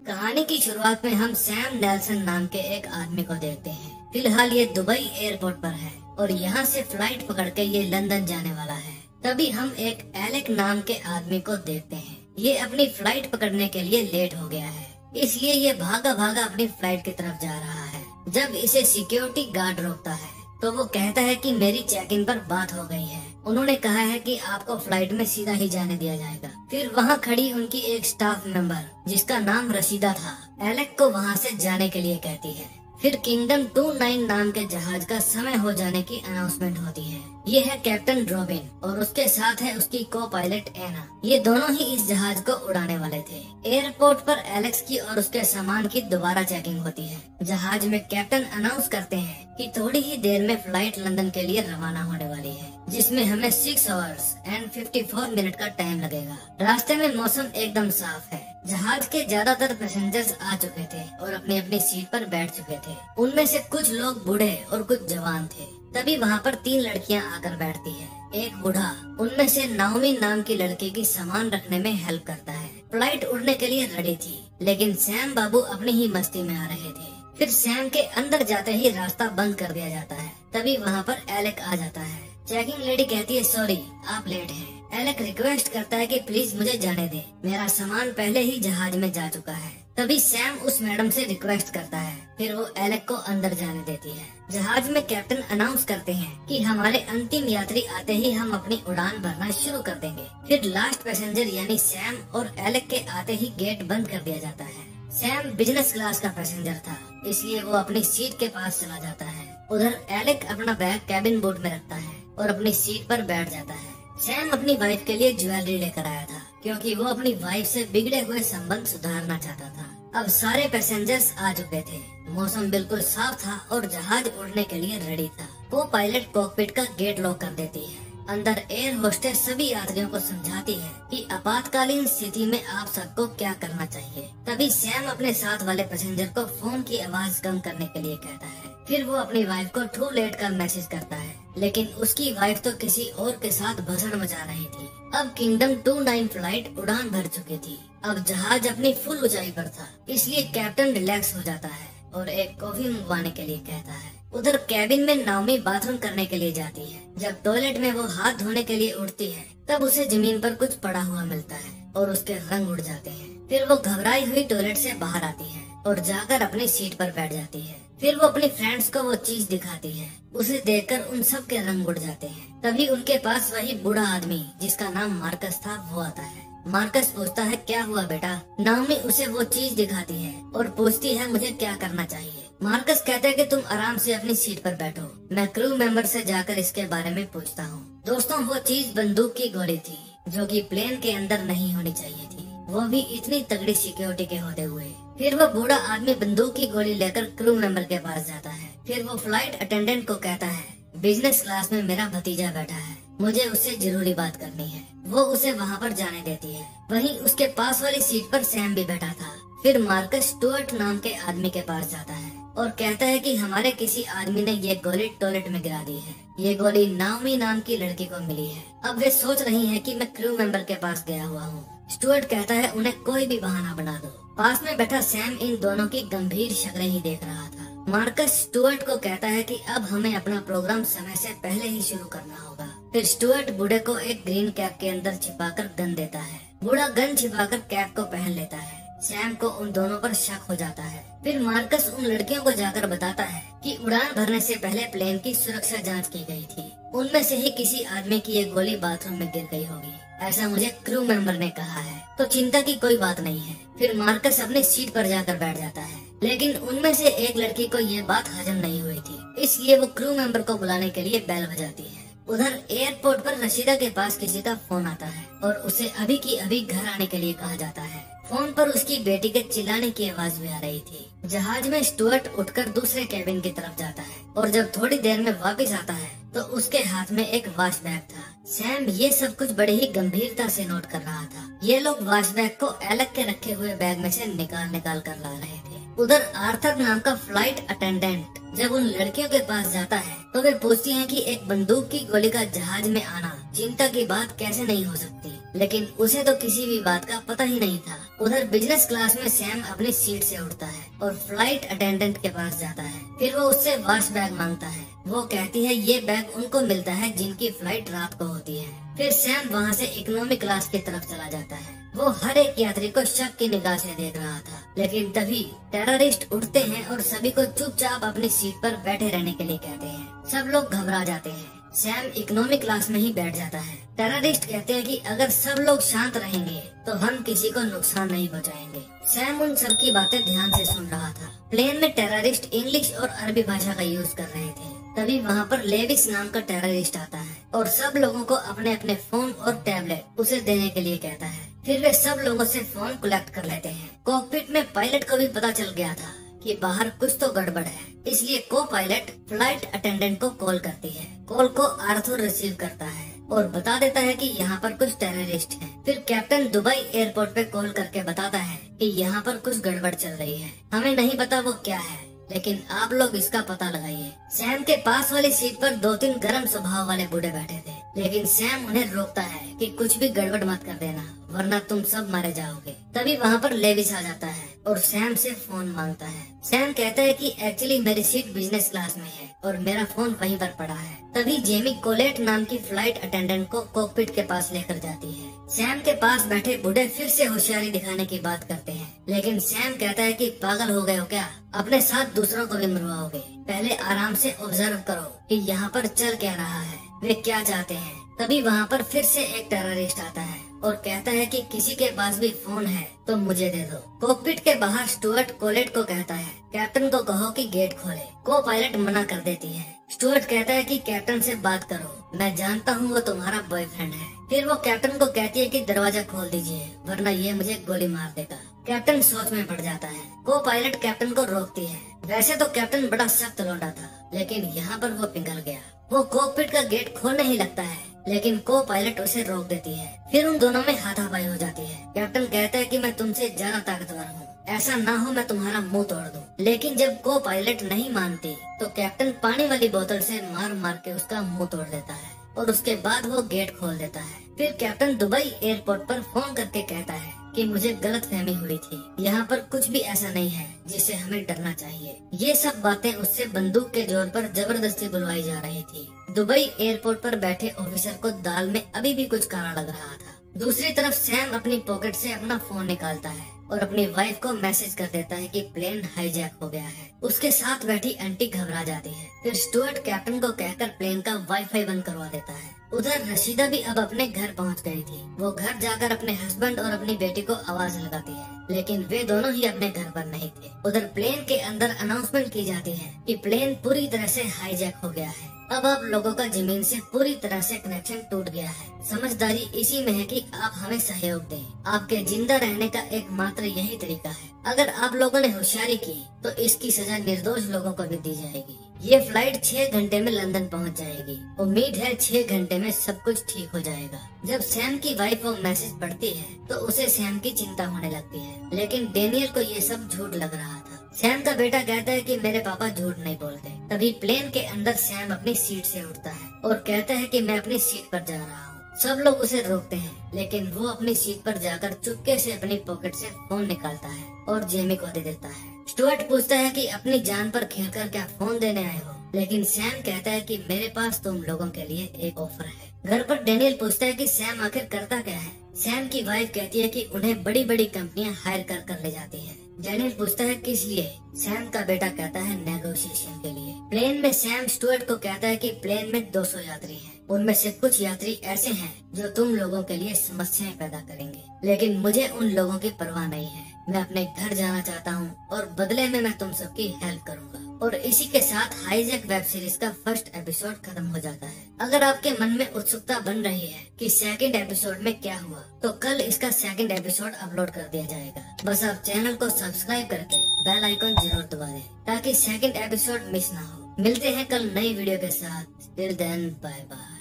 कहानी की शुरुआत में हम सैम नेल्सन नाम के एक आदमी को देखते हैं। फिलहाल ये दुबई एयरपोर्ट पर है और यहाँ से फ्लाइट पकड़ के ये लंदन जाने वाला है। तभी हम एक एलेक नाम के आदमी को देखते हैं। ये अपनी फ्लाइट पकड़ने के लिए लेट हो गया है, इसलिए ये भागा भागा अपनी फ्लाइट की तरफ जा रहा है। जब इसे सिक्योरिटी गार्ड रोकता है तो वो कहता है कि मेरी चेक इन पर बात हो गई है। उन्होंने कहा है कि आपको फ्लाइट में सीधा ही जाने दिया जाएगा। फिर वहाँ खड़ी उनकी एक स्टाफ मेंबर जिसका नाम रशीदा था, एलेक को वहाँ से जाने के लिए कहती है। फिर किंगडम 29 नाम के जहाज का समय हो जाने की अनाउंसमेंट होती है। ये है कैप्टन रॉबिन और उसके साथ है उसकी को पायलट एना। ये दोनों ही इस जहाज को उड़ाने वाले थे। एयरपोर्ट पर एलेक्स की और उसके सामान की दोबारा चेकिंग होती है। जहाज में कैप्टन अनाउंस करते हैं कि थोड़ी ही देर में फ्लाइट लंदन के लिए रवाना होने वाली है, जिसमें हमें 6 आवर्स एंड 54 मिनट का टाइम लगेगा। रास्ते में मौसम एकदम साफ है। जहाज के ज्यादातर पैसेंजर्स आ चुके थे और अपनी अपनी सीट पर बैठ चुके थे। उनमें से कुछ लोग बूढ़े और कुछ जवान थे। तभी वहाँ पर 3 लड़कियाँ आकर बैठती है। एक बूढ़ा उनमें से नाओमी नाम की लड़की की सामान रखने में हेल्प करता है। फ्लाइट उड़ने के लिए रेडी थी, लेकिन सैम बाबू अपनी ही मस्ती में आ रहे थे। फिर सैम के अंदर जाते ही रास्ता बंद कर दिया जाता है। तभी वहाँ पर एलेक आ जाता है। चेकिंग लेडी कहती है, सॉरी आप लेट हैं। एलेक रिक्वेस्ट करता है कि प्लीज मुझे जाने दे, मेरा सामान पहले ही जहाज में जा चुका है। तभी सैम उस मैडम से रिक्वेस्ट करता है। फिर वो एलेक को अंदर जाने देती है। जहाज में कैप्टन अनाउंस करते हैं कि हमारे अंतिम यात्री आते ही हम अपनी उड़ान भरना शुरू कर देंगे। फिर लास्ट पैसेंजर यानी सैम और एलेक के आते ही गेट बंद कर दिया जाता है। सैम बिजनेस क्लास का पैसेंजर था, इसलिए वो अपनी सीट के पास चला जाता है। उधर एलेक अपना बैग कैबिन बोर्ड में रखता है और अपनी सीट पर बैठ जाता है। सैम अपनी वाइफ के लिए ज्वेलरी लेकर आया था, क्योंकि वो अपनी वाइफ से बिगड़े हुए संबंध सुधारना चाहता था। अब सारे पैसेंजर्स आ चुके थे। मौसम बिल्कुल साफ था और जहाज उड़ने के लिए रेडी था। को पायलट कॉकपिट का गेट लॉक कर देती है। अंदर एयर होस्टेस सभी यात्रियों को समझाती है कि आपातकालीन स्थिति में आप सबको क्या करना चाहिए। तभी सैम अपने साथ वाले पैसेंजर को फोन की आवाज कम करने के लिए कहता है। फिर वो अपनी वाइफ को टू लेट का मैसेज करता है, लेकिन उसकी वाइफ तो किसी और के साथ भसड़ मचा रही थी। अब किंगडम 29 फ्लाइट उड़ान भर चुकी थी। अब जहाज अपनी फुल ऊंचाई पर था, इसलिए कैप्टन रिलैक्स हो जाता है और एक कॉफी मंगवाने के लिए कहता है। उधर कैबिन में नाओमी बाथरूम करने के लिए जाती है। जब टॉयलेट में वो हाथ धोने के लिए उठती है, तब उसे जमीन पर कुछ पड़ा हुआ मिलता है और उसके रंग उड़ जाते हैं। फिर वो घबराई हुई टॉयलेट से बाहर आती है और जाकर अपनी सीट पर बैठ जाती है। फिर वो अपनी फ्रेंड्स को वो चीज दिखाती है। उसे देखकर उन सब के रंग उड़ जाते हैं। तभी उनके पास वही बूढ़ा आदमी जिसका नाम मार्कस था वो आता है। मार्कस पूछता है, क्या हुआ बेटा? नाओमी उसे वो चीज दिखाती है और पूछती है, मुझे क्या करना चाहिए? मार्कस कहता है कि तुम आराम से अपनी सीट पर बैठो, मैं क्रू मेंबर से जाकर इसके बारे में पूछता हूँ। दोस्तों, वो चीज बंदूक की गोली थी, जो कि प्लेन के अंदर नहीं होनी चाहिए थी, वो भी इतनी तगड़ी सिक्योरिटी के होते हुए। फिर वो बूढ़ा आदमी बंदूक की गोली लेकर क्रू मेंबर के पास जाता है। फिर वो फ्लाइट अटेंडेंट को कहता है, बिजनेस क्लास में मेरा भतीजा बैठा है, मुझे उससे जरूरी बात करनी है। वो उसे वहाँ पर जाने देती है। वहीं उसके पास वाली सीट पर सैम भी बैठा था। फिर मार्कस स्टुअर्ट नाम के आदमी के पास जाता है और कहता है कि हमारे किसी आदमी ने ये गोली टॉयलेट में गिरा दी है। ये गोली नाओमी नाम की लड़की को मिली है। अब वे सोच रही हैं कि मैं क्रू मेंबर के पास गया हुआ हूँ। स्टुअर्ट कहता है, उन्हें कोई भी बहाना बना दो। पास में बैठा सैम इन दोनों की गंभीर शक्लें ही देख रहा था। मार्कस स्टुअर्ट को कहता है कि अब हमें अपना प्रोग्राम समय से पहले ही शुरू करना होगा। फिर स्टुअर्ट बूढ़े को एक ग्रीन कैप के अंदर छिपाकर गन देता है। बूढ़ा गन छिपाकर कैप को पहन लेता है। सैम को उन दोनों पर शक हो जाता है। फिर मार्कस उन लड़कियों को जाकर बताता है कि उड़ान भरने से पहले प्लेन की सुरक्षा जांच की गई थी। उनमें से ही किसी आदमी की एक गोली बाथरूम में गिर गई होगी, ऐसा मुझे क्रू मेंबर ने कहा है, तो चिंता की कोई बात नहीं है। फिर मार्कस अपनी सीट पर जाकर बैठ जाता है, लेकिन उनमें से एक लड़की को ये बात हजम नहीं हुई थी, इसलिए वो क्रू मेंबर को बुलाने के लिए बेल बजाती है। उधर एयरपोर्ट पर रशीदा के पास किसी का फोन आता है और उसे अभी की अभी घर आने के लिए कहा जाता है। फोन पर उसकी बेटी के चिल्लाने की आवाज भी आ रही थी। जहाज में स्टुअर्ट उठकर दूसरे कैबिन की तरफ जाता है और जब थोड़ी देर में वापस आता है तो उसके हाथ में एक वॉश बैग था। सैम ये सब कुछ बड़े ही गंभीरता से नोट कर रहा था। ये लोग वॉश बैग को एलेक के रखे हुए बैग में से निकाल कर ला रहे थे। उधर आर्थर नाम का फ्लाइट अटेंडेंट जब उन लड़कियों के पास जाता है तो वे पूछती हैं कि एक बंदूक की गोली का जहाज में आना चिंता की बात कैसे नहीं हो सकती। लेकिन उसे तो किसी भी बात का पता ही नहीं था। उधर बिजनेस क्लास में सैम अपनी सीट से उठता है और फ्लाइट अटेंडेंट के पास जाता है। फिर वो उससे वॉच बैग मांगता है। वो कहती है ये बैग उनको मिलता है जिनकी फ्लाइट रात को होती है। फिर सैम वहाँ से इकोनॉमी क्लास की तरफ चला जाता है। वो हर एक यात्री को शक की निगाह से देख रहा था, लेकिन तभी टेररिस्ट उठते हैं और सभी को चुपचाप अपनी सीट पर बैठे रहने के लिए कहते हैं। सब लोग घबरा जाते हैं। सैम इकोनॉमी क्लास में ही बैठ जाता है। टेररिस्ट कहते हैं कि अगर सब लोग शांत रहेंगे तो हम किसी को नुकसान नहीं पहुंचाएंगे। सैम उन सब की बातें ध्यान से सुन रहा था। प्लेन में टेररिस्ट इंग्लिश और अरबी भाषा का यूज कर रहे थे। तभी वहाँ पर लेविस नाम का टेररिस्ट आता है और सब लोगों को अपने अपने फोन और टैबलेट उसे देने के लिए कहता है। फिर वे सब लोगों से फोन कलेक्ट कर लेते हैं। कॉकपिट में पायलट को भी पता चल गया था कि बाहर कुछ तो गड़बड़ है, इसलिए को पायलट फ्लाइट अटेंडेंट को कॉल करती है। कॉल को आर्थर रिसीव करता है और बता देता है कि यहाँ पर कुछ टेररिस्ट हैं। फिर कैप्टन दुबई एयरपोर्ट पे कॉल करके बताता है कि यहाँ पर कुछ गड़बड़ चल रही है। हमें नहीं पता वो क्या है, लेकिन आप लोग इसका पता लगाइए। सैम के पास वाली सीट पर 2-3 गर्म स्वभाव वाले बूढ़े बैठे थे, लेकिन सैम उन्हें रोकता है कि कुछ भी गड़बड़ मत कर देना, वरना तुम सब मारे जाओगे। तभी वहाँ पर लेविस आ जाता है और सैम से फोन मांगता है। सैम कहता है कि एक्चुअली मेरी सीट बिजनेस क्लास में है और मेरा फोन वहीं पर पड़ा है। तभी जेमी कोलेट नाम की फ्लाइट अटेंडेंट को कॉकपिट के पास लेकर जाती है। सैम के पास बैठे बूढ़े फिर से होशियारी दिखाने की बात करते हैं, लेकिन सैम कहता है कि पागल हो गए हो क्या, अपने साथ दूसरों को भी मरवाओगे। पहले आराम से ऑब्जर्व करो कि यहाँ पर चल क्या रहा है, वे क्या चाहते हैं। तभी वहाँ पर फिर से एक टेररिस्ट आता है और कहता है कि किसी के पास भी फोन है तो मुझे दे दो। कॉकपिट के बाहर स्टुअर्ट कोलेट को कहता है कैप्टन को कहो कि गेट खोले। को पायलट मना कर देती है। स्टुअर्ट कहता है कि कैप्टन से बात करो, मैं जानता हूँ वो तुम्हारा बॉयफ्रेंड है। फिर वो कैप्टन को कहती है कि दरवाजा खोल दीजिए, वरना ये मुझे गोली मार देगा। कैप्टन सोच में पड़ जाता है। को पायलट कैप्टन को रोकती है। वैसे तो कैप्टन बड़ा सख्त लौंडा था, लेकिन यहाँ पर वो पिघल गया। वो कॉकपिट का गेट खोलने ही लगता है, लेकिन को पायलट उसे रोक देती है। फिर उन दोनों में हाथापाई हो जाती है। कैप्टन कहता है कि मैं तुमसे ज्यादा ताकतवर हूँ, ऐसा ना हो मैं तुम्हारा मुंह तोड़ दूं। लेकिन जब को पायलट नहीं मानती तो कैप्टन पानी वाली बोतल से मार मार के उसका मुंह तोड़ देता है और उसके बाद वो गेट खोल देता है। फिर कैप्टन दुबई एयरपोर्ट पर फोन करके कहता है कि मुझे गलतफहमी हुई थी, यहाँ पर कुछ भी ऐसा नहीं है जिससे हमें डरना चाहिए। ये सब बातें उससे बंदूक के जोर पर जबरदस्ती बुलवाई जा रही थी। दुबई एयरपोर्ट पर बैठे ऑफिसर को दाल में अभी भी कुछ काला लग रहा था। दूसरी तरफ सैम अपनी पॉकेट से अपना फोन निकालता है और अपनी वाइफ को मैसेज कर देता है कि प्लेन हाईजैक हो गया है। उसके साथ बैठी आंटी घबरा जाती है। फिर स्टुअर्ट कैप्टन को कहकर प्लेन का वाईफाई बंद करवा देता है। उधर रशीदा भी अब अपने घर पहुंच गई थी। वो घर जाकर अपने हस्बैंड और अपनी बेटी को आवाज लगाती है, लेकिन वे दोनों ही अपने घर पर नहीं थे। उधर प्लेन के अंदर अनाउंसमेंट की जाती है कि प्लेन पूरी तरह से हाईजैक हो गया है। अब आप लोगों का जमीन से पूरी तरह से कनेक्शन टूट गया है। समझदारी इसी में है कि आप हमें सहयोग दें। आपके जिंदा रहने का एकमात्र यही तरीका है। अगर आप लोगों ने होशियारी की तो इसकी सजा निर्दोष लोगों को भी दी जाएगी। ये फ्लाइट 6 घंटे में लंदन पहुंच जाएगी। उम्मीद है 6 घंटे में सब कुछ ठीक हो जाएगा। जब सैम की वाइफ वो मैसेज पढ़ती है तो उसे सैम की चिंता होने लगती है, लेकिन डेनियल को ये सब झूठ लग रहा था। सैम का बेटा कहता है कि मेरे पापा झूठ नहीं बोलते। तभी प्लेन के अंदर सैम अपनी सीट से उठता है और कहता है कि मैं अपनी सीट पर जा रहा हूँ। सब लोग उसे रोकते हैं, लेकिन वो अपनी सीट पर जाकर चुपके से अपनी पॉकेट से फोन निकालता है और जेमी को दे देता है। स्टुअर्ट पूछता है कि अपनी जान पर खेलकर क्या फोन देने आए हो, लेकिन सैम कहता है कि मेरे पास तुम लोगों के लिए एक ऑफर है। घर पर डेनियल पूछता है कि सैम आखिर करता क्या है। सैम की वाइफ कहती है कि उन्हें बड़ी बड़ी कंपनियां हायर कर ले जाती हैं। डेनियल पूछता है किस लिए। सैम का बेटा कहता है नेगोशिएशन के लिए। प्लेन में सैम स्टुअर्ट को कहता है कि प्लेन में 200 यात्री हैं। उनमें से कुछ यात्री ऐसे हैं जो तुम लोगों के लिए समस्याएं पैदा करेंगे, लेकिन मुझे उन लोगों की परवाह नहीं है। मैं अपने घर जाना चाहता हूँ और बदले में मैं तुम सबकी हेल्प करूँगा। और इसी के साथ हाईजैक वेब सीरीज का फर्स्ट एपिसोड खत्म हो जाता है। अगर आपके मन में उत्सुकता बन रही है कि सेकंड एपिसोड में क्या हुआ, तो कल इसका सेकंड एपिसोड अपलोड कर दिया जाएगा। बस आप चैनल को सब्सक्राइब करके बेल आइकन जरूर दबा दें ताकि सेकंड एपिसोड मिस ना हो। मिलते हैं कल नई वीडियो के साथ। Till then bye bye.